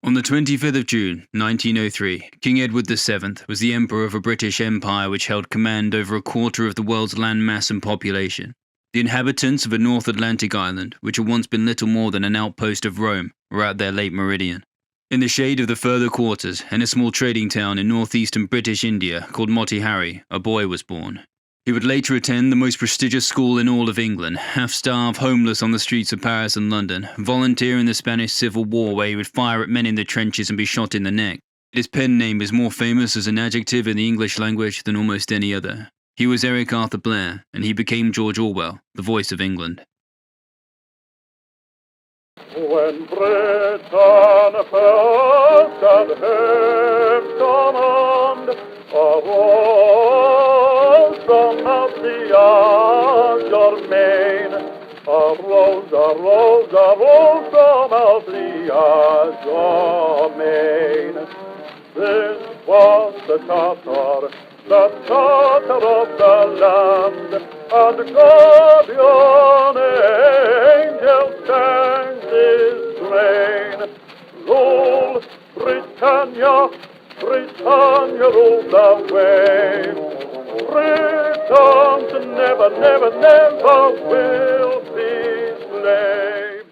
On the 25th of June, 1903, King Edward VII was the Emperor of a British Empire which held command over a quarter of the world's landmass and population. The inhabitants of a North Atlantic island, which had once been little more than an outpost of Rome, were at their late meridian. In the shade of the further quarters, in a small trading town in northeastern British India called Motihari, a boy was born. He would later attend the most prestigious school in all of England, half-starved, homeless on the streets of Paris and London, volunteer in the Spanish Civil War where he would fire at men in the trenches and be shot in the neck. His pen name is more famous as an adjective in the English language than almost any other. He was Eric Arthur Blair, and he became George Orwell, the voice of England. When Britain first had him command, arose from out the azure main, arose from out the azure main. This was the charter of the land, and guardian angel stands his train. Rule, Britannia, Britannia, rule the waves. Britons never, never, never will be slaves.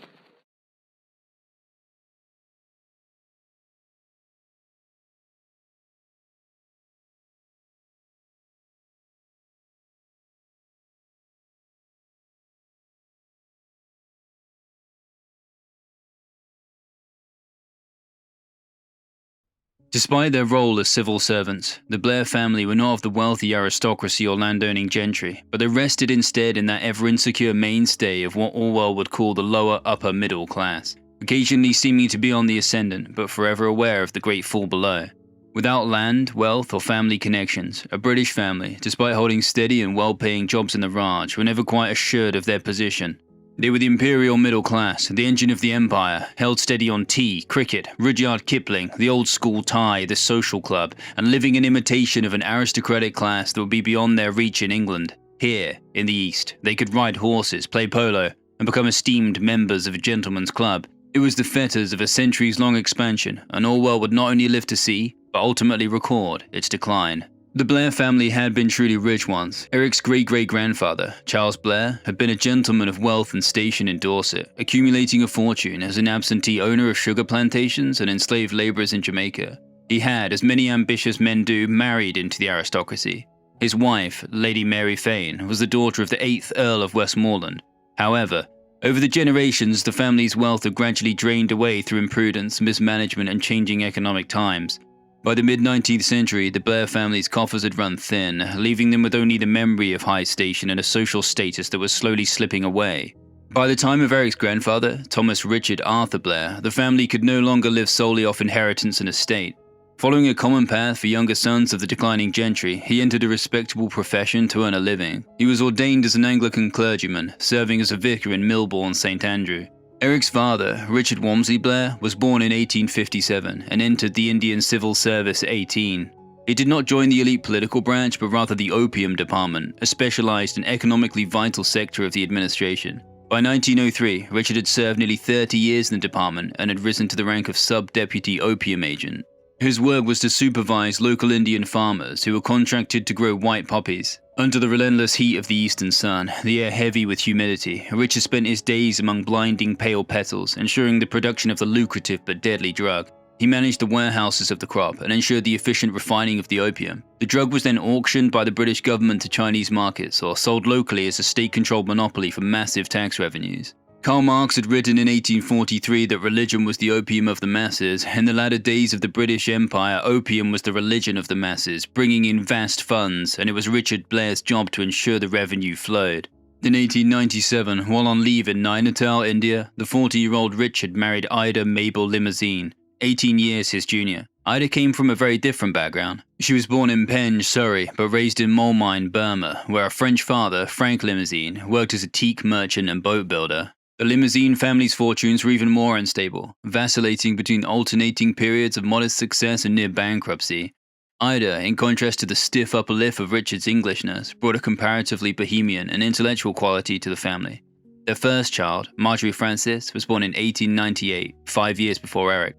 Despite their role as civil servants, the Blair family were not of the wealthy aristocracy or landowning gentry, but they rested instead in that ever-insecure mainstay of what Orwell would call the lower upper middle class, occasionally seeming to be on the ascendant but forever aware of the great fall below. Without land, wealth, or family connections, a British family, despite holding steady and well-paying jobs in the Raj, were never quite assured of their position. They were the imperial middle class, the engine of the empire, held steady on tea, cricket, Rudyard Kipling, the old school tie, the social club, and living in imitation of an aristocratic class that would be beyond their reach in England. Here, in the East, they could ride horses, play polo, and become esteemed members of a gentleman's club. It was the fetters of a centuries-long expansion, and Orwell would not only live to see, but ultimately record its decline. The Blair family had been truly rich once. Eric's great-great-grandfather, Charles Blair, had been a gentleman of wealth and station in Dorset, accumulating a fortune as an absentee owner of sugar plantations and enslaved laborers in Jamaica. He had, as many ambitious men do, married into the aristocracy. His wife, Lady Mary Fane, was the daughter of the 8th Earl of Westmoreland. However, over the generations, the family's wealth had gradually drained away through imprudence, mismanagement, and changing economic times. By the mid-19th century, the Blair family's coffers had run thin, leaving them with only the memory of high station and a social status that was slowly slipping away. By the time of Eric's grandfather, Thomas Richard Arthur Blair, the family could no longer live solely off inheritance and estate. Following a common path for younger sons of the declining gentry, he entered a respectable profession to earn a living. He was ordained as an Anglican clergyman, serving as a vicar in Milbourne, St Andrew. Eric's father, Richard Walmsley Blair, was born in 1857 and entered the Indian Civil Service at 18. He did not join the elite political branch but rather the Opium Department, a specialized and economically vital sector of the administration. By 1903, Richard had served nearly 30 years in the department and had risen to the rank of sub-deputy opium agent. His work was to supervise local Indian farmers who were contracted to grow white poppies. Under the relentless heat of the eastern sun, the air heavy with humidity, Richard spent his days among blinding pale petals, ensuring the production of the lucrative but deadly drug. He managed the warehouses of the crop and ensured the efficient refining of the opium. The drug was then auctioned by the British government to Chinese markets or sold locally as a state-controlled monopoly for massive tax revenues. Karl Marx had written in 1843 that religion was the opium of the masses. In the latter days of the British Empire, opium was the religion of the masses, bringing in vast funds, and it was Richard Blair's job to ensure the revenue flowed. In 1897, while on leave in Nainital, India, the 40-year-old Richard married Ida Mabel Limousine, 18 years his junior. Ida came from a very different background. She was born in Penge, Surrey, but raised in Moulmein, Burma, where a French father, Frank Limousine, worked as a teak merchant and boat builder. The Limousine family's fortunes were even more unstable, vacillating between alternating periods of modest success and near bankruptcy. Ida, in contrast to the stiff upper lip of Richard's Englishness, brought a comparatively bohemian and intellectual quality to the family. Their first child, Marjorie Frances, was born in 1898, 5 years before Eric.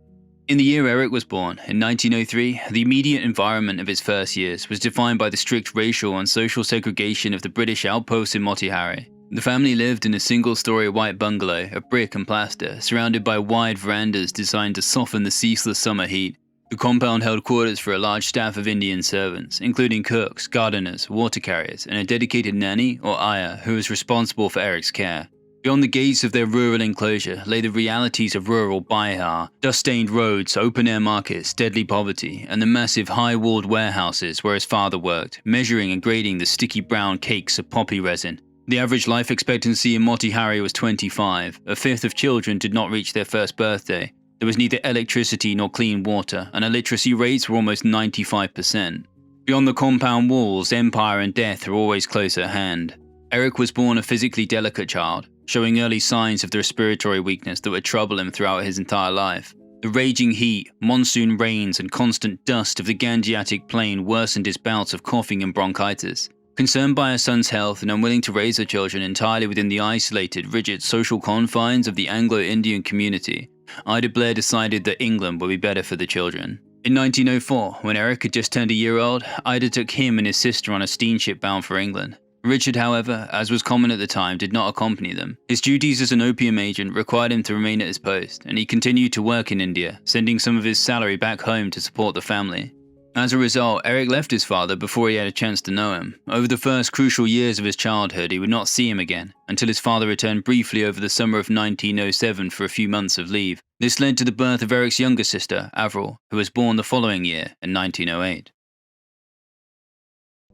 In the year Eric was born, in 1903, the immediate environment of his first years was defined by the strict racial and social segregation of the British outposts in Motihari. The family lived in a single-story white bungalow of brick and plaster, surrounded by wide verandas designed to soften the ceaseless summer heat. The compound held quarters for a large staff of Indian servants, including cooks, gardeners, water carriers, and a dedicated nanny or ayah who was responsible for Eric's care. Beyond the gates of their rural enclosure lay the realities of rural Bihar: dust-stained roads, open-air markets, deadly poverty, and the massive high-walled warehouses where his father worked, measuring and grading the sticky brown cakes of poppy resin. The average life expectancy in Motihari was 25. A fifth of children did not reach their first birthday. There was neither electricity nor clean water, and illiteracy rates were almost 95%. Beyond the compound walls, empire and death were always close at hand. Eric was born a physically delicate child, showing early signs of the respiratory weakness that would trouble him throughout his entire life. The raging heat, monsoon rains, and constant dust of the Gangetic Plain worsened his bouts of coughing and bronchitis. Concerned by her son's health and unwilling to raise her children entirely within the isolated, rigid social confines of the Anglo-Indian community, Ida Blair decided that England would be better for the children. In 1904, when Eric had just turned a year old, Ida took him and his sister on a steamship bound for England. Richard, however, as was common at the time, did not accompany them. His duties as an opium agent required him to remain at his post, and he continued to work in India, sending some of his salary back home to support the family. As a result, Eric left his father before he had a chance to know him. Over the first crucial years of his childhood, he would not see him again, until his father returned briefly over the summer of 1907 for a few months of leave. This led to the birth of Eric's younger sister, Avril, who was born the following year, in 1908.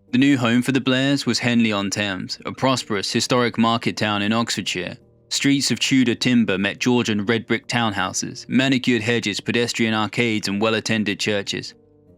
The new home for the Blairs was Henley-on-Thames, a prosperous, historic market town in Oxfordshire. Streets of Tudor timber met Georgian red brick townhouses, manicured hedges, pedestrian arcades, and well-attended churches.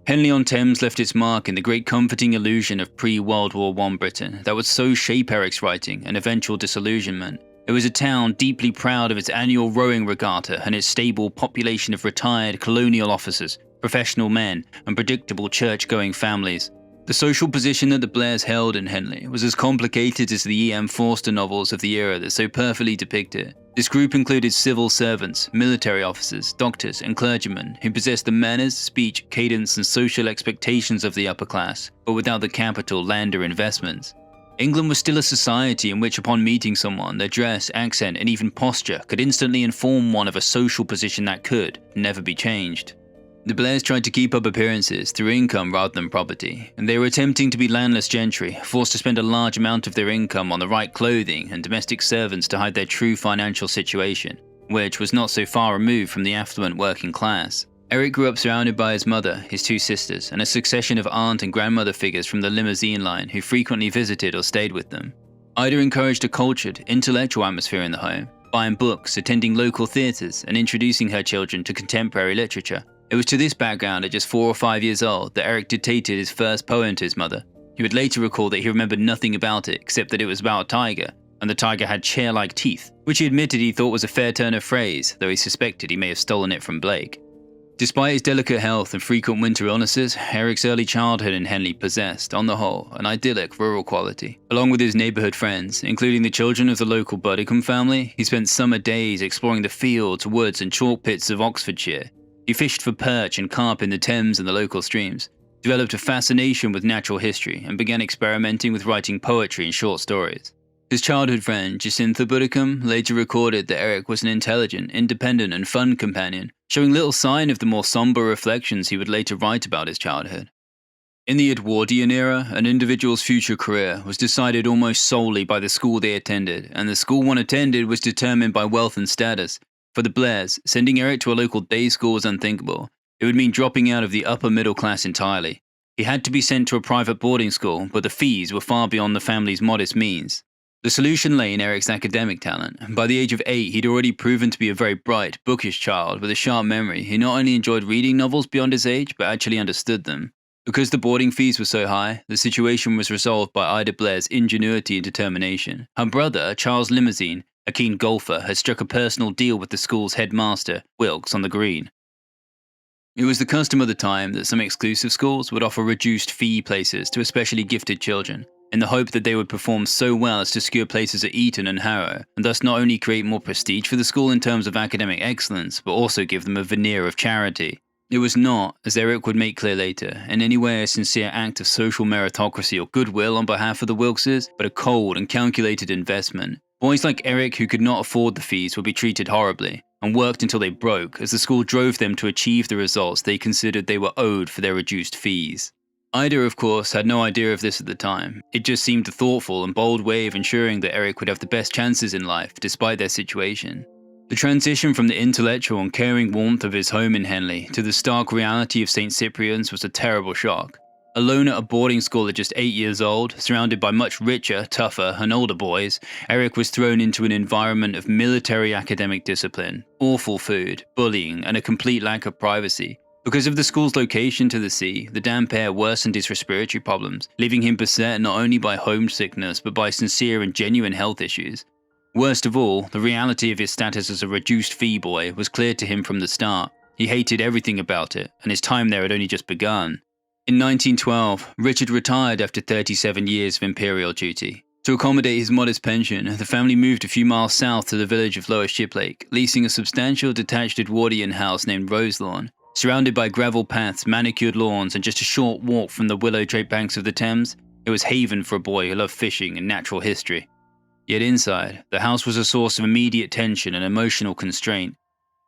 Henley-on-Thames left its mark in the great comforting illusion of pre-World War I Britain that would so shape Eric's writing and eventual disillusionment. It was a town deeply proud of its annual rowing regatta and its stable population of retired colonial officers, professional men, and predictable church-going families. The social position that the Blairs held in Henley was as complicated as the E.M. Forster novels of the era that so perfectly depict it. This group included civil servants, military officers, doctors, and clergymen who possessed the manners, speech, cadence, and social expectations of the upper class, but without the capital, land, or investments. England was still a society in which, upon meeting someone, their dress, accent, and even posture could instantly inform one of a social position that could never be changed. The Blairs tried to keep up appearances through income rather than property, and they were attempting to be landless gentry, forced to spend a large amount of their income on the right clothing and domestic servants to hide their true financial situation, which was not so far removed from the affluent working class. Eric grew up surrounded by his mother, his two sisters, and a succession of aunt and grandmother figures from the limousine line who frequently visited or stayed with them. Ida encouraged a cultured, intellectual atmosphere in the home, buying books, attending local theatres, and introducing her children to contemporary literature. It was to this background at just 4 or 5 years old that Eric dictated his first poem to his mother. He would later recall that he remembered nothing about it except that it was about a tiger, and the tiger had chair-like teeth, which he admitted he thought was a fair turn of phrase, though he suspected he may have stolen it from Blake. Despite his delicate health and frequent winter illnesses, Eric's early childhood in Henley possessed, on the whole, an idyllic rural quality. Along with his neighbourhood friends, including the children of the local Buddicombe family, he spent summer days exploring the fields, woods, and chalk pits of Oxfordshire. He fished for perch and carp in the Thames and the local streams, developed a fascination with natural history, and began experimenting with writing poetry and short stories. His childhood friend, Jacintha Buddicombe, later recorded that Eric was an intelligent, independent, and fun companion, showing little sign of the more somber reflections he would later write about his childhood. In the Edwardian era, an individual's future career was decided almost solely by the school they attended, and the school one attended was determined by wealth and status. For the Blairs, sending Eric to a local day school was unthinkable. It would mean dropping out of the upper middle class entirely. He had to be sent to a private boarding school, but the fees were far beyond the family's modest means. The solution lay in Eric's academic talent. By the age of 8, he'd already proven to be a very bright, bookish child with a sharp memory. He not only enjoyed reading novels beyond his age, but actually understood them. Because the boarding fees were so high, the situation was resolved by Ida Blair's ingenuity and determination. Her brother, Charles Limousine, a keen golfer, had struck a personal deal with the school's headmaster, Wilkes, on the green. It was the custom of the time that some exclusive schools would offer reduced fee places to especially gifted children. in the hope that they would perform so well as to secure places at Eton and Harrow, and thus not only create more prestige for the school in terms of academic excellence, but also give them a veneer of charity. It was not, as Eric would make clear later, in any way a sincere act of social meritocracy or goodwill on behalf of the Wilkses, but a cold and calculated investment. Boys like Eric who could not afford the fees would be treated horribly, and worked until they broke, as the school drove them to achieve the results they considered they were owed for their reduced fees. Ida, of course, had no idea of this at the time. It just seemed a thoughtful and bold way of ensuring that Eric would have the best chances in life, despite their situation. The transition from the intellectual and caring warmth of his home in Henley to the stark reality of St. Cyprian's was a terrible shock. Alone at a boarding school at just 8 years old, surrounded by much richer, tougher, and older boys, Eric was thrown into an environment of military academic discipline, awful food, bullying, and a complete lack of privacy. Because of the school's location to the sea, the damp air worsened his respiratory problems, leaving him beset not only by homesickness but by sincere and genuine health issues. Worst of all, the reality of his status as a reduced fee boy was clear to him from the start. He hated everything about it, and his time there had only just begun. In 1912, Richard retired after 37 years of imperial duty. To accommodate his modest pension, the family moved a few miles south to the village of Lower Shiplake, leasing a substantial detached Edwardian house named Roselawn. Surrounded by gravel paths, manicured lawns, and just a short walk from the willow-draped banks of the Thames, it was haven for a boy who loved fishing and natural history. Yet inside, the house was a source of immediate tension and emotional constraint.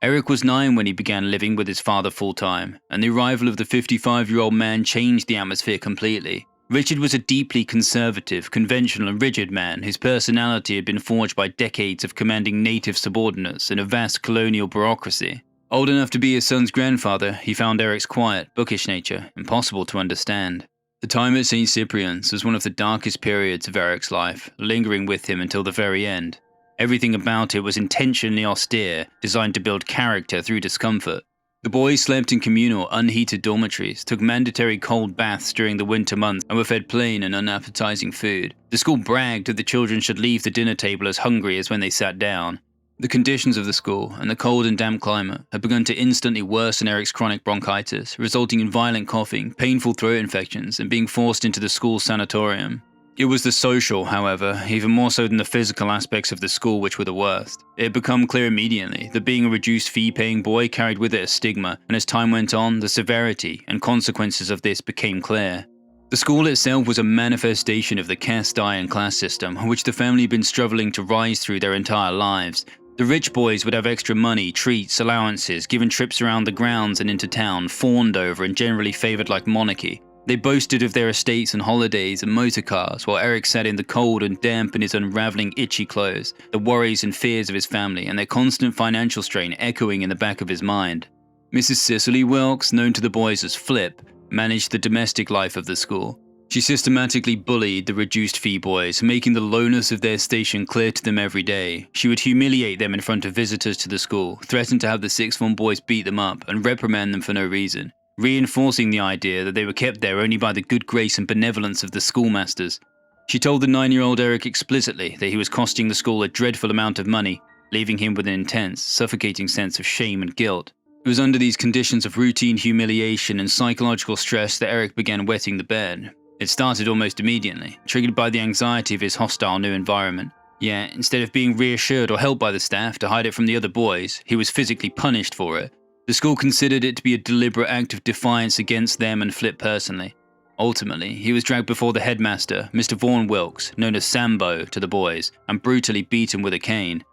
Eric was 9 when he began living with his father full-time, and the arrival of the 55-year-old man changed the atmosphere completely. Richard was a deeply conservative, conventional and rigid man whose personality had been forged by decades of commanding native subordinates and a vast colonial bureaucracy. Old enough to be his son's grandfather, he found Eric's quiet, bookish nature impossible to understand. The time at St. Cyprian's was one of the darkest periods of Eric's life, lingering with him until the very end. Everything about it was intentionally austere, designed to build character through discomfort. The boys slept in communal, unheated dormitories, took mandatory cold baths during the winter months, and were fed plain and unappetizing food. The school bragged that the children should leave the dinner table as hungry as when they sat down. The conditions of the school, and the cold and damp climate, had begun to instantly worsen Eric's chronic bronchitis, resulting in violent coughing, painful throat infections, and being forced into the school's sanatorium. It was the social, however, even more so than the physical aspects of the school which were the worst. It had become clear immediately that being a reduced fee-paying boy carried with it a stigma, and as time went on, the severity and consequences of this became clear. The school itself was a manifestation of the cast iron class system, which the family had been struggling to rise through their entire lives. The rich boys would have extra money, treats, allowances, given trips around the grounds and into town, fawned over and generally favoured like monarchy. They boasted of their estates and holidays and motor cars, while Eric sat in the cold and damp in his unravelling itchy clothes, the worries and fears of his family and their constant financial strain echoing in the back of his mind. Mrs. Cicely Wilkes, known to the boys as Flip, managed the domestic life of the school. She systematically bullied the reduced fee boys, making the lowness of their station clear to them every day. She would humiliate them in front of visitors to the school, threaten to have the sixth form boys beat them up, and reprimand them for no reason, reinforcing the idea that they were kept there only by the good grace and benevolence of the schoolmasters. She told the 9-year-old Eric explicitly that he was costing the school a dreadful amount of money, leaving him with an intense, suffocating sense of shame and guilt. It was under these conditions of routine humiliation and psychological stress that Eric began wetting the bed. It started almost immediately, triggered by the anxiety of his hostile new environment. Yet, instead of being reassured or helped by the staff to hide it from the other boys, he was physically punished for it. The school considered it to be a deliberate act of defiance against them and Flip personally. Ultimately, he was dragged before the headmaster, Mr. Vaughan Wilkes, known as Sambo to the boys, and brutally beaten with a cane.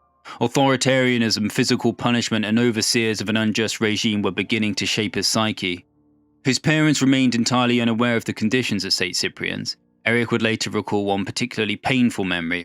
Authoritarianism, physical punishment, and overseers of an unjust regime were beginning to shape his psyche. His parents remained entirely unaware of the conditions at St. Cyprian's. Eric would later recall one particularly painful memory.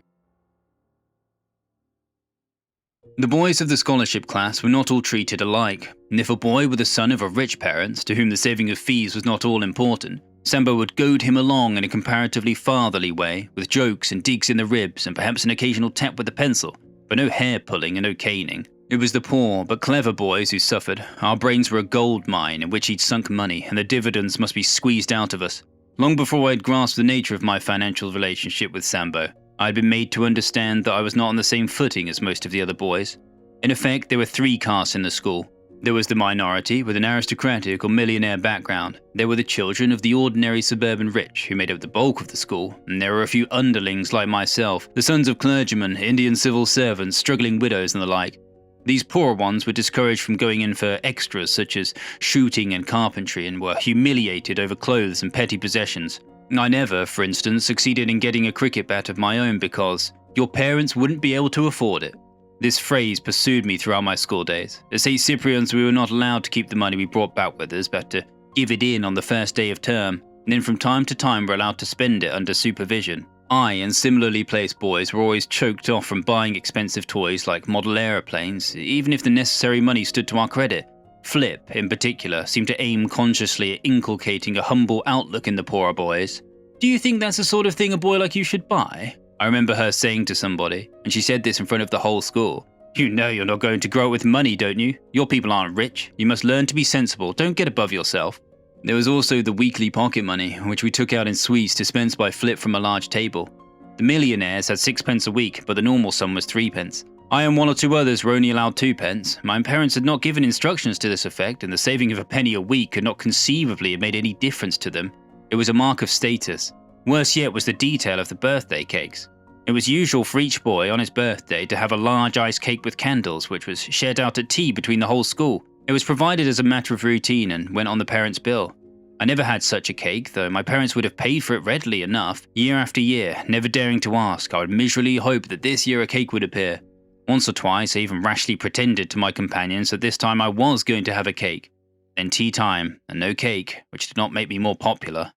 The boys of the scholarship class were not all treated alike, and if a boy were the son of a rich parent, to whom the saving of fees was not all important, Sambo would goad him along in a comparatively fatherly way, with jokes and digs in the ribs and perhaps an occasional tap with a pencil, but no hair-pulling and no caning. It was the poor but clever boys who suffered. Our brains were a gold mine in which he'd sunk money, and the dividends must be squeezed out of us. Long before I'd grasped the nature of my financial relationship with Sambo, I had been made to understand that I was not on the same footing as most of the other boys. In effect, there were 3 castes in the school. There was the minority with an aristocratic or millionaire background. There were the children of the ordinary suburban rich who made up the bulk of the school, and there were a few underlings like myself, the sons of clergymen, Indian civil servants, struggling widows and the like. These poorer ones were discouraged from going in for extras such as shooting and carpentry and were humiliated over clothes and petty possessions. I never, for instance, succeeded in getting a cricket bat of my own because your parents wouldn't be able to afford it. This phrase pursued me throughout my school days. At St. Cyprian's, we were not allowed to keep the money we brought back with us, but to give it in on the first day of term, and then from time to time were allowed to spend it under supervision. I and similarly placed boys were always choked off from buying expensive toys like model aeroplanes, even if the necessary money stood to our credit. Flip, in particular, seemed to aim consciously at inculcating a humble outlook in the poorer boys. "Do you think that's the sort of thing a boy like you should buy?" I remember her saying to somebody, and she said this in front of the whole school. "You know you're not going to grow up with money, don't you? Your people aren't rich. You must learn to be sensible. Don't get above yourself." There was also the weekly pocket money, which we took out in sweets dispensed by Flip from a large table. The millionaires had 6 pence a week, but the normal sum was 3 pence. I and one or two others were only allowed 2 pence. My parents had not given instructions to this effect, and the saving of a penny a week could not conceivably have made any difference to them. It was a mark of status. Worse yet was the detail of the birthday cakes. It was usual for each boy on his birthday to have a large ice cake with candles, which was shared out at tea between the whole school. It was provided as a matter of routine and went on the parents' bill. I never had such a cake, though my parents would have paid for it readily enough. Year after year, never daring to ask, I would miserably hope that this year a cake would appear. Once or twice I even rashly pretended to my companions that this time I was going to have a cake. Then tea time, and no cake, which did not make me more popular.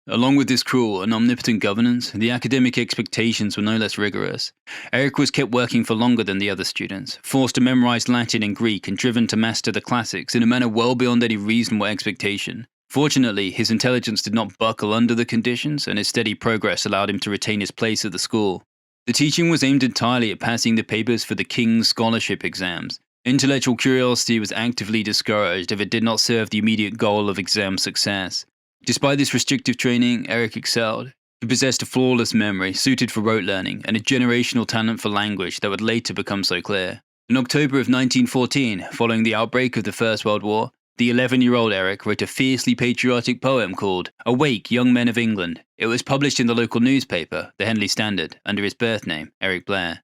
Along with this cruel and omnipotent governance, the academic expectations were no less rigorous. Eric was kept working for longer than the other students, forced to memorize Latin and Greek and driven to master the classics in a manner well beyond any reasonable expectation. Fortunately, his intelligence did not buckle under the conditions, and his steady progress allowed him to retain his place at the school. The teaching was aimed entirely at passing the papers for the King's Scholarship exams. Intellectual curiosity was actively discouraged if it did not serve the immediate goal of exam success. Despite this restrictive training, Eric excelled. He possessed a flawless memory, suited for rote learning, and a generational talent for language that would later become so clear. In October of 1914, following the outbreak of the First World War, the 11-year-old Eric wrote a fiercely patriotic poem called "Awake, Young Men of England." It was published in the local newspaper, the Henley Standard, under his birth name, Eric Blair.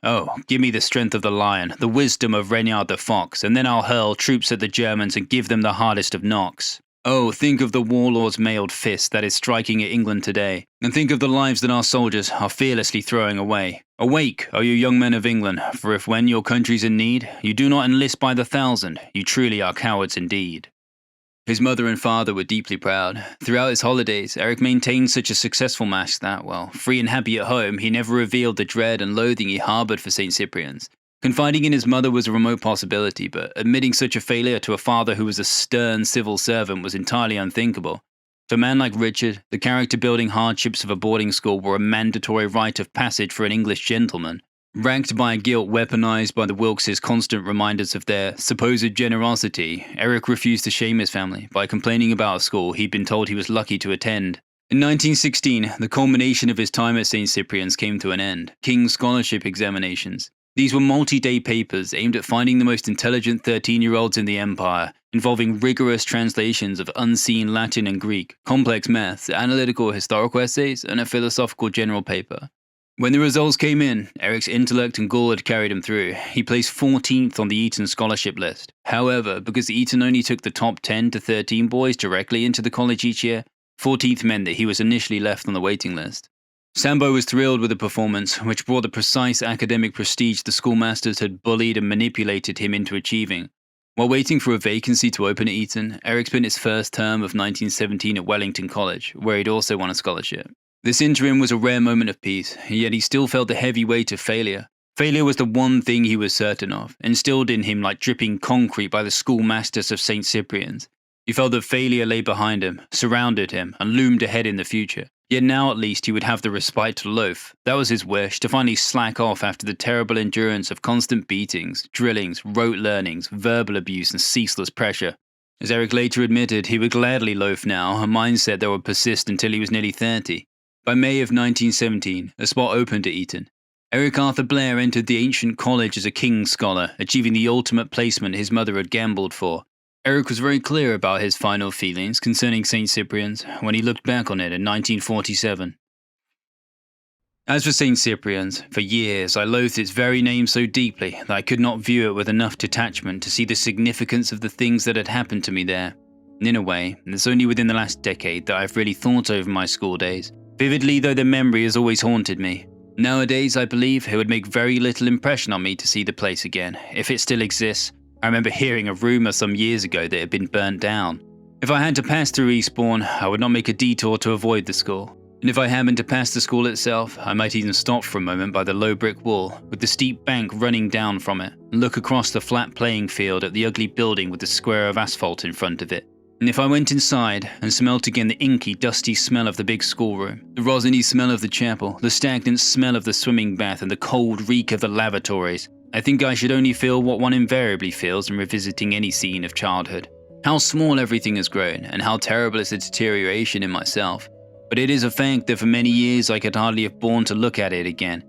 "Oh, give me the strength of the lion, the wisdom of Reynard the fox, and then I'll hurl troops at the Germans and give them the hardest of knocks. Oh, think of the warlord's mailed fist that is striking at England today, and think of the lives that our soldiers are fearlessly throwing away. Awake, O you young men of England, for if when your country's in need, you do not enlist by the thousand, you truly are cowards indeed." His mother and father were deeply proud. Throughout his holidays, Eric maintained such a successful mask that, while free and happy at home, he never revealed the dread and loathing he harboured for St. Cyprian's. Confiding in his mother was a remote possibility, but admitting such a failure to a father who was a stern civil servant was entirely unthinkable. For a man like Richard, the character-building hardships of a boarding school were a mandatory rite of passage for an English gentleman. Racked by a guilt weaponized by the Wilkes' constant reminders of their supposed generosity, Eric refused to shame his family by complaining about a school he'd been told he was lucky to attend. In 1916, the culmination of his time at St. Cyprian's came to an end: King's Scholarship examinations. These were multi-day papers aimed at finding the most intelligent 13-year-olds in the empire, involving rigorous translations of unseen Latin and Greek, complex maths, analytical historical essays, and a philosophical general paper. When the results came in, Eric's intellect and gall had carried him through. He placed 14th on the Eton scholarship list. However, because Eton only took the top 10 to 13 boys directly into the college each year, 14th meant that he was initially left on the waiting list. Sambo was thrilled with the performance, which brought the precise academic prestige the schoolmasters had bullied and manipulated him into achieving. While waiting for a vacancy to open at Eton, Eric spent his first term of 1917 at Wellington College, where he'd also won a scholarship. This interim was a rare moment of peace, yet he still felt the heavy weight of failure. Failure was the one thing he was certain of, instilled in him like dripping concrete by the schoolmasters of St. Cyprian's. He felt that failure lay behind him, surrounded him, and loomed ahead in the future. Yet now at least he would have the respite to loaf. That was his wish, to finally slack off after the terrible endurance of constant beatings, drillings, rote learnings, verbal abuse, and ceaseless pressure. As Eric later admitted, he would gladly loaf now, a mindset that would persist until he was nearly 30. By May of 1917, a spot opened at Eton. Eric Arthur Blair entered the ancient college as a King's Scholar, achieving the ultimate placement his mother had gambled for. Eric was very clear about his final feelings concerning St. Cyprian's when he looked back on it in 1947. As for St. Cyprian's, for years I loathed its very name so deeply that I could not view it with enough detachment to see the significance of the things that had happened to me there. And in a way, it's only within the last decade that I've really thought over my school days, vividly though the memory has always haunted me. Nowadays, I believe it would make very little impression on me to see the place again, if it still exists. I remember hearing a rumour some years ago that it had been burnt down. If I had to pass through Eastbourne, I would not make a detour to avoid the school. And if I happened to pass the school itself, I might even stop for a moment by the low brick wall, with the steep bank running down from it, and look across the flat playing field at the ugly building with the square of asphalt in front of it. And if I went inside and smelt again the inky, dusty smell of the big schoolroom, the rosiny smell of the chapel, the stagnant smell of the swimming bath, and the cold reek of the lavatories, I think I should only feel what one invariably feels in revisiting any scene of childhood. How small everything has grown, and how terrible is the deterioration in myself. But it is a fact that for many years I could hardly have borne to look at it again.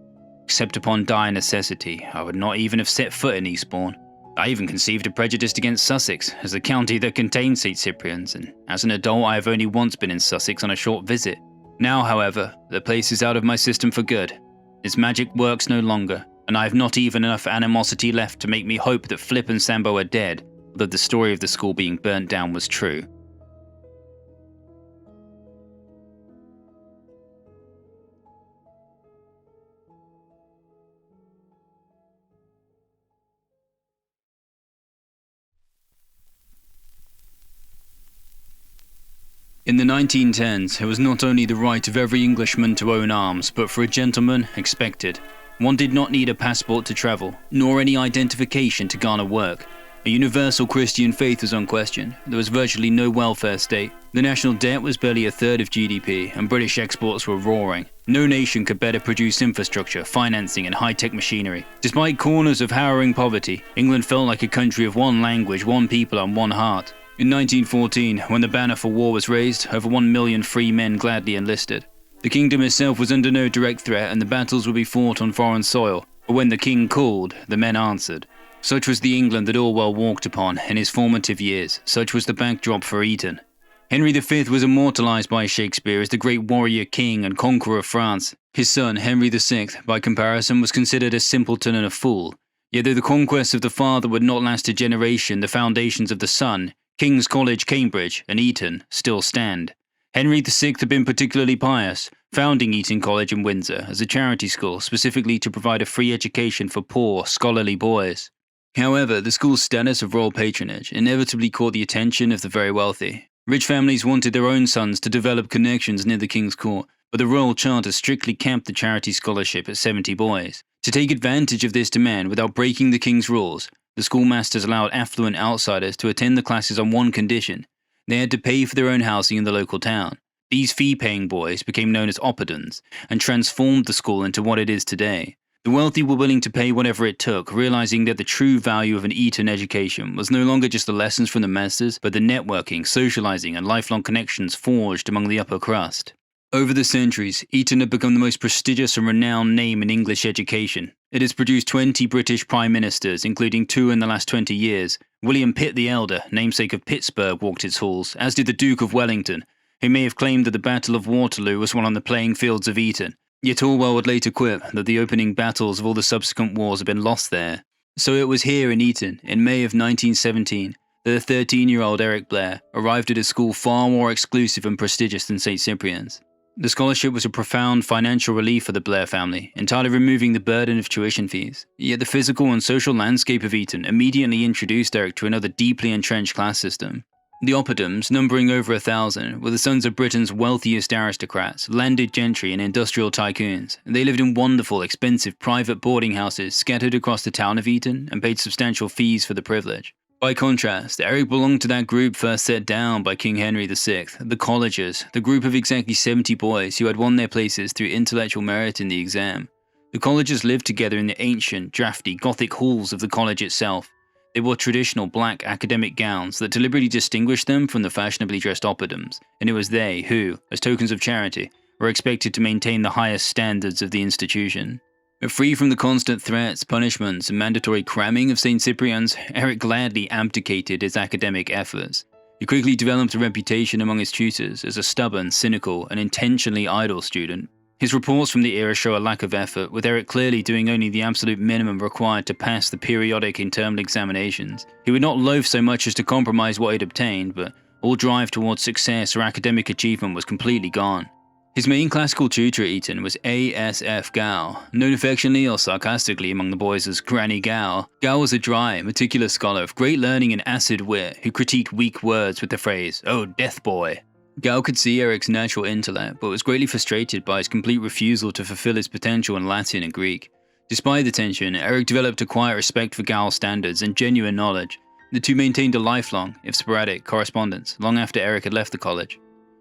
Except upon dire necessity, I would not even have set foot in Eastbourne. I even conceived a prejudice against Sussex, as the county that contains St. Cyprian's, and as an adult I have only once been in Sussex on a short visit. Now, however, the place is out of my system for good. Its magic works no longer, and I have not even enough animosity left to make me hope that Flip and Sambo are dead, although the story of the school being burnt down was true. In the 1910s, it was not only the right of every Englishman to own arms, but for a gentleman, expected. One did not need a passport to travel, nor any identification to garner work. A universal Christian faith was unquestioned. There was virtually no welfare state. The national debt was barely a third of GDP, and British exports were roaring. No nation could better produce infrastructure, financing, and high-tech machinery. Despite corners of harrowing poverty, England felt like a country of one language, one people, and one heart. In 1914, when the banner for war was raised, over 1 million free men gladly enlisted. The kingdom itself was under no direct threat, and the battles would be fought on foreign soil. But when the king called, the men answered. Such was the England that Orwell walked upon in his formative years. Such was the backdrop for Eton. Henry V was immortalized by Shakespeare as the great warrior king and conqueror of France. His son, Henry VI, by comparison, was considered a simpleton and a fool. Yet though the conquests of the father would not last a generation, the foundations of the son, King's College, Cambridge, and Eton, still stand. Henry VI had been particularly pious, founding Eton College in Windsor as a charity school specifically to provide a free education for poor, scholarly boys. However, the school's status of royal patronage inevitably caught the attention of the very wealthy. Rich families wanted their own sons to develop connections near the King's Court, but the royal charter strictly capped the charity scholarship at 70 boys. To take advantage of this demand without breaking the King's rules, the schoolmasters allowed affluent outsiders to attend the classes on one condition: they had to pay for their own housing in the local town. These fee-paying boys became known as oppidans and transformed the school into what it is today. The wealthy were willing to pay whatever it took, realizing that the true value of an Eton education was no longer just the lessons from the masters, but the networking, socializing, and lifelong connections forged among the upper crust. Over the centuries, Eton had become the most prestigious and renowned name in English education. It has produced 20 British Prime Ministers, including 2 in the last 20 years. William Pitt the Elder, namesake of Pittsburgh, walked its halls, as did the Duke of Wellington, who may have claimed that the Battle of Waterloo was won on the playing fields of Eton. Yet Orwell would later quip that the opening battles of all the subsequent wars had been lost there. So it was here in Eton, in May of 1917, that the 13-year-old Eric Blair arrived at a school far more exclusive and prestigious than St. Cyprian's. The scholarship was a profound financial relief for the Blair family, entirely removing the burden of tuition fees. Yet the physical and social landscape of Eton immediately introduced Eric to another deeply entrenched class system. The Oppidums, numbering over 1,000, were the sons of Britain's wealthiest aristocrats, landed gentry and industrial tycoons. They lived in wonderful, expensive private boarding houses scattered across the town of Eton and paid substantial fees for the privilege. By contrast, Eric belonged to that group first set down by King Henry VI, the Collegers, the group of exactly 70 boys who had won their places through intellectual merit in the exam. The Collegers lived together in the ancient, drafty, Gothic halls of the college itself. They wore traditional black academic gowns that deliberately distinguished them from the fashionably dressed Oppidums, and it was they who, as tokens of charity, were expected to maintain the highest standards of the institution. Free from the constant threats, punishments, and mandatory cramming of St. Cyprian's, Eric gladly abdicated his academic efforts. He quickly developed a reputation among his tutors as a stubborn, cynical, and intentionally idle student. His reports from the era show a lack of effort, with Eric clearly doing only the absolute minimum required to pass the periodic internal examinations. He would not loaf so much as to compromise what he'd obtained, but all drive towards success or academic achievement was completely gone. His main classical tutor at Eton was A.S.F. Gow, known affectionately or sarcastically among the boys as Granny Gow. Gow was a dry, meticulous scholar of great learning and acid wit who critiqued weak words with the phrase, "Oh, death boy." Gow could see Eric's natural intellect, but was greatly frustrated by his complete refusal to fulfill his potential in Latin and Greek. Despite the tension, Eric developed a quiet respect for Gow's standards and genuine knowledge. The two maintained a lifelong, if sporadic, correspondence long after Eric had left the college.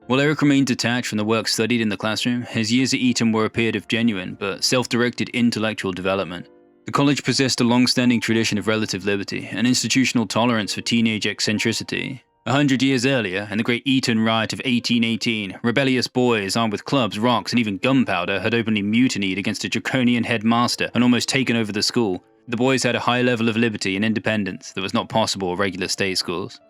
While Eric remained detached from the work studied in the classroom, his years at Eton were a period of genuine but self-directed intellectual development. The college possessed a long-standing tradition of relative liberty and institutional tolerance for teenage eccentricity. 100 years earlier, in the Great Eton Riot of 1818, rebellious boys armed with clubs, rocks, and even gunpowder had openly mutinied against a draconian headmaster and almost taken over the school. The boys had a high level of liberty and independence that was not possible at regular state schools.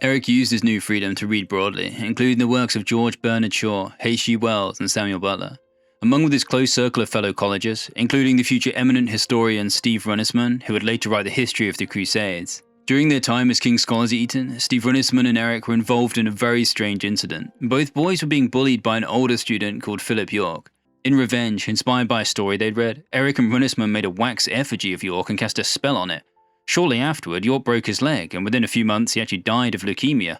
Eric used his new freedom to read broadly, including the works of George Bernard Shaw, H.G. Wells, and Samuel Butler. Among his close circle of fellow colleges, including the future eminent historian Steve Runnelsman, who would later write the history of the Crusades. During their time as King's Scholars at Eton, Steve Runnelsman and Eric were involved in a very strange incident. Both boys were being bullied by an older student called Philip York. In revenge, inspired by a story they'd read, Eric and Runnelsman made a wax effigy of York and cast a spell on it. Shortly afterward, York broke his leg, and within a few months he actually died of leukemia.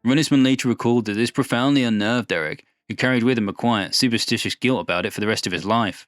Runnelsman later recalled that this profoundly unnerved Eric, who carried with him a quiet, superstitious guilt about it for the rest of his life.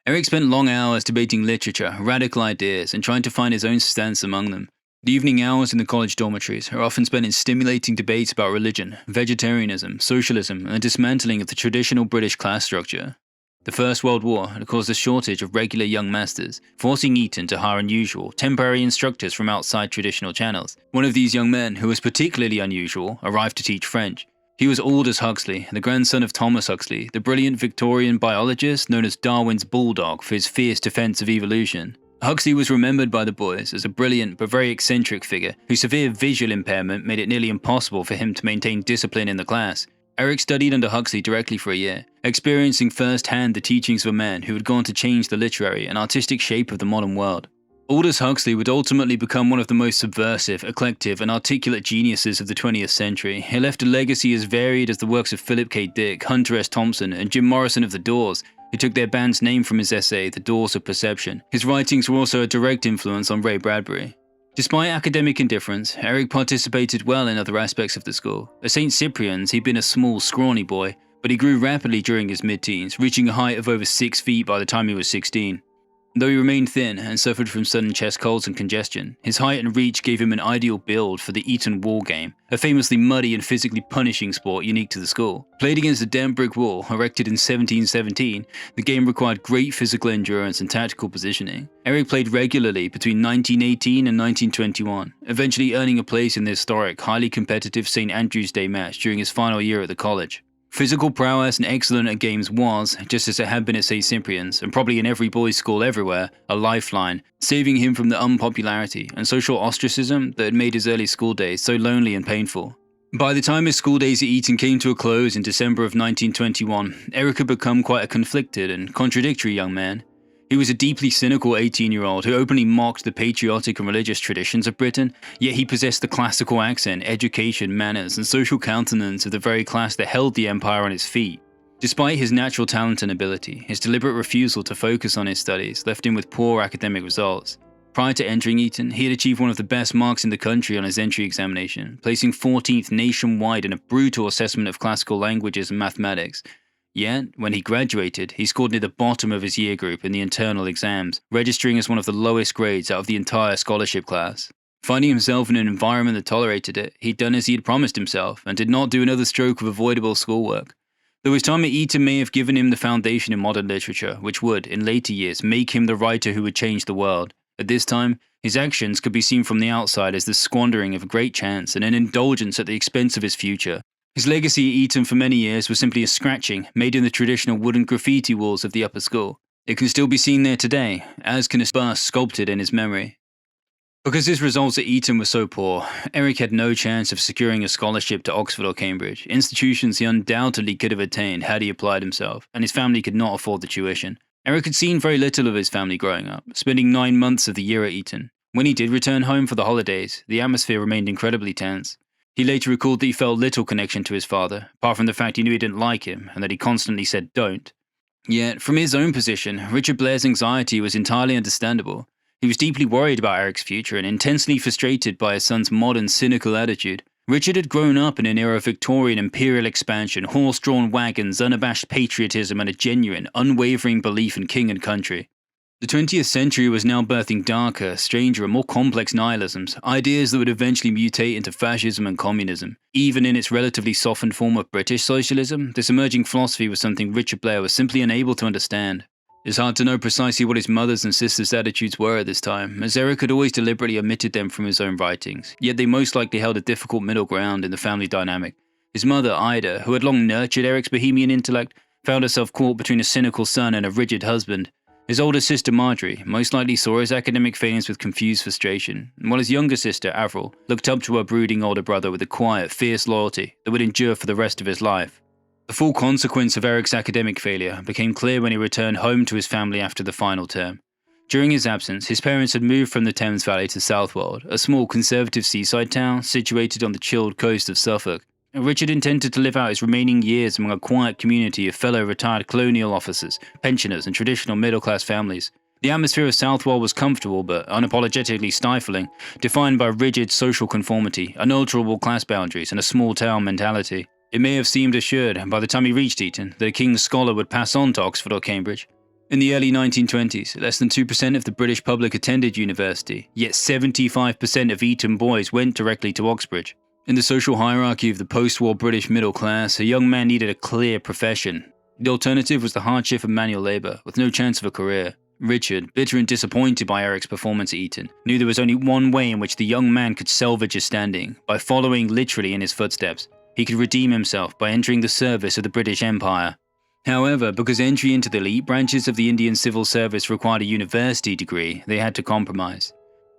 Eric spent long hours debating literature, radical ideas, and trying to find his own stance among them. The evening hours in the college dormitories are often spent in stimulating debates about religion, vegetarianism, socialism, and the dismantling of the traditional British class structure. The First World War had caused a shortage of regular young masters, forcing Eton to hire unusual, temporary instructors from outside traditional channels. One of these young men, who was particularly unusual, arrived to teach French. He was Aldous Huxley, the grandson of Thomas Huxley, the brilliant Victorian biologist known as Darwin's bulldog for his fierce defense of evolution. Huxley was remembered by the boys as a brilliant but very eccentric figure whose severe visual impairment made it nearly impossible for him to maintain discipline in the class. Eric studied under Huxley directly for a year, experiencing firsthand the teachings of a man who had gone to change the literary and artistic shape of the modern world. Aldous Huxley would ultimately become one of the most subversive, eclectic, and articulate geniuses of the 20th century. He left a legacy as varied as the works of Philip K. Dick, Hunter S. Thompson, and Jim Morrison of The Doors, who took their band's name from his essay, The Doors of Perception. His writings were also a direct influence on Ray Bradbury. Despite academic indifference, Eric participated well in other aspects of the school. At St. Cyprian's, he'd been a small, scrawny boy, but he grew rapidly during his mid-teens, reaching a height of over 6 feet by the time he was 16. Though he remained thin and suffered from sudden chest colds and congestion, his height and reach gave him an ideal build for the Eton wall game, a famously muddy and physically punishing sport unique to the school. Played against a damp brick wall erected in 1717, the game required great physical endurance and tactical positioning. Eric played regularly between 1918 and 1921, eventually earning a place in the historic, highly competitive St. Andrew's Day match during his final year at the college. Physical prowess and excellent at games was, just as it had been at St. Cyprian's, and probably in every boys' school everywhere, a lifeline, saving him from the unpopularity and social ostracism that had made his early school days so lonely and painful. By the time his school days at Eton came to a close in December of 1921, Eric had become quite a conflicted and contradictory young man. He was a deeply cynical 18-year-old who openly mocked the patriotic and religious traditions of Britain, yet he possessed the classical accent, education, manners, and social countenance of the very class that held the empire on its feet. Despite his natural talent and ability, his deliberate refusal to focus on his studies left him with poor academic results. Prior to entering Eton, he had achieved one of the best marks in the country on his entry examination, placing 14th nationwide in a brutal assessment of classical languages and mathematics. Yet, when he graduated, he scored near the bottom of his year group in the internal exams, registering as one of the lowest grades out of the entire scholarship class. Finding himself in an environment that tolerated it, he'd done as he had promised himself, and did not do another stroke of avoidable schoolwork. Though his time at Eton may have given him the foundation in modern literature, which would, in later years, make him the writer who would change the world, at this time, his actions could be seen from the outside as the squandering of a great chance and an indulgence at the expense of his future. His legacy at Eton for many years was simply a scratching made in the traditional wooden graffiti walls of the upper school. It can still be seen there today, as can a bust sculpted in his memory. Because his results at Eton were so poor, Eric had no chance of securing a scholarship to Oxford or Cambridge, institutions he undoubtedly could have attained had he applied himself, and his family could not afford the tuition. Eric had seen very little of his family growing up, spending 9 months of the year at Eton. When he did return home for the holidays, the atmosphere remained incredibly tense. He later recalled that he felt little connection to his father, apart from the fact he knew he didn't like him, and that he constantly said don't. Yet, from his own position, Richard Blair's anxiety was entirely understandable. He was deeply worried about Eric's future and intensely frustrated by his son's modern, cynical attitude. Richard had grown up in an era of Victorian imperial expansion, horse-drawn wagons, unabashed patriotism, and a genuine, unwavering belief in king and country. The 20th century was now birthing darker, stranger, and more complex nihilisms, ideas that would eventually mutate into fascism and communism. Even in its relatively softened form of British socialism, this emerging philosophy was something Richard Blair was simply unable to understand. It's hard to know precisely what his mother's and sister's attitudes were at this time, as Eric had always deliberately omitted them from his own writings, yet they most likely held a difficult middle ground in the family dynamic. His mother, Ida, who had long nurtured Eric's bohemian intellect, found herself caught between a cynical son and a rigid husband. His older sister, Marjorie, most likely saw his academic failings with confused frustration, while his younger sister, Avril, looked up to her brooding older brother with a quiet, fierce loyalty that would endure for the rest of his life. The full consequence of Eric's academic failure became clear when he returned home to his family after the final term. During his absence, his parents had moved from the Thames Valley to Southwold, a small conservative seaside town situated on the chilled coast of Suffolk. Richard intended to live out his remaining years among a quiet community of fellow retired colonial officers, pensioners, and traditional middle-class families. The atmosphere of Southwold was comfortable but unapologetically stifling, defined by rigid social conformity, unalterable class boundaries, and a small-town mentality. It may have seemed assured, by the time he reached Eton, that a king's scholar would pass on to Oxford or Cambridge. In the early 1920s, less than 2% of the British public attended university, yet 75% of Eton boys went directly to Oxbridge. In the social hierarchy of the post-war British middle class, a young man needed a clear profession. The alternative was the hardship of manual labour, with no chance of a career. Richard, bitter and disappointed by Eric's performance at Eton, knew there was only one way in which the young man could salvage his standing, by following literally in his footsteps. He could redeem himself by entering the service of the British Empire. However, because entry into the elite branches of the Indian civil service required a university degree, they had to compromise.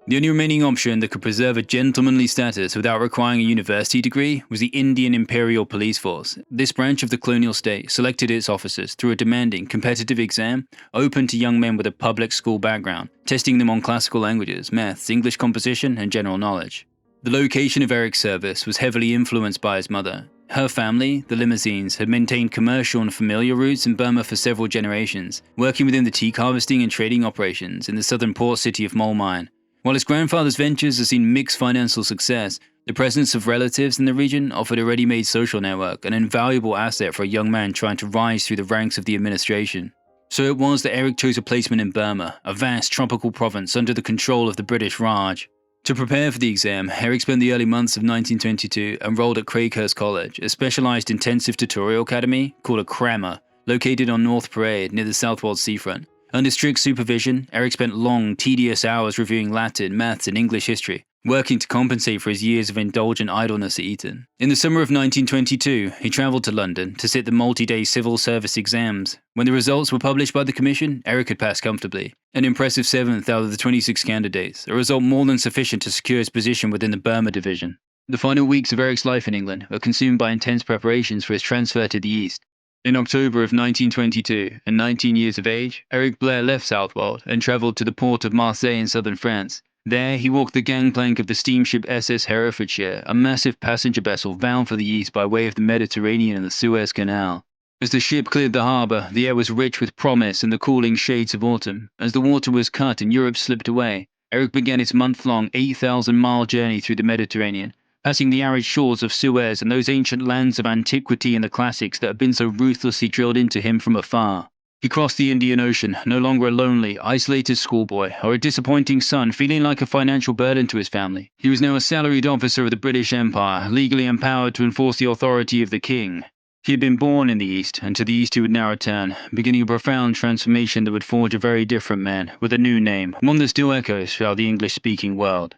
The only remaining option that could preserve a gentlemanly status without requiring a university degree was the Indian Imperial Police Force. This branch of the colonial state selected its officers through a demanding, competitive exam open to young men with a public school background, testing them on classical languages, maths, English composition, and general knowledge. The location of Eric's service was heavily influenced by his mother. Her family, the Limousines, had maintained commercial and familial roots in Burma for several generations, working within the teak harvesting and trading operations in the southern port city of Mole Mine. While his grandfather's ventures had seen mixed financial success, the presence of relatives in the region offered a ready-made social network, an invaluable asset for a young man trying to rise through the ranks of the administration. So it was that Eric chose a placement in Burma, a vast tropical province under the control of the British Raj. To prepare for the exam, Eric spent the early months of 1922 enrolled at Craighurst College, a specialised intensive tutorial academy called a crammer, located on North Parade near the Southwold seafront. Under strict supervision, Eric spent long, tedious hours reviewing Latin, maths, and English history, working to compensate for his years of indulgent idleness at Eton. In the summer of 1922, he travelled to London to sit the multi-day civil service exams. When the results were published by the Commission, Eric had passed comfortably. An impressive 7th out of the 26 candidates, a result more than sufficient to secure his position within the Burma Division. The final weeks of Eric's life in England were consumed by intense preparations for his transfer to the East. In October of 1922, at 19 years of age, Eric Blair left Southwold and travelled to the port of Marseille in southern France. There, he walked the gangplank of the steamship SS Herefordshire, a massive passenger vessel bound for the east by way of the Mediterranean and the Suez Canal. As the ship cleared the harbour, the air was rich with promise and the cooling shades of autumn. As the water was cut and Europe slipped away, Eric began his month-long 8,000-mile journey through the Mediterranean, passing the arid shores of Suez and those ancient lands of antiquity and the classics that had been so ruthlessly drilled into him from afar. He crossed the Indian Ocean, no longer a lonely, isolated schoolboy, or a disappointing son feeling like a financial burden to his family. He was now a salaried officer of the British Empire, legally empowered to enforce the authority of the king. He had been born in the East, and to the East he would now return, beginning a profound transformation that would forge a very different man, with a new name, one that still echoes throughout the English-speaking world.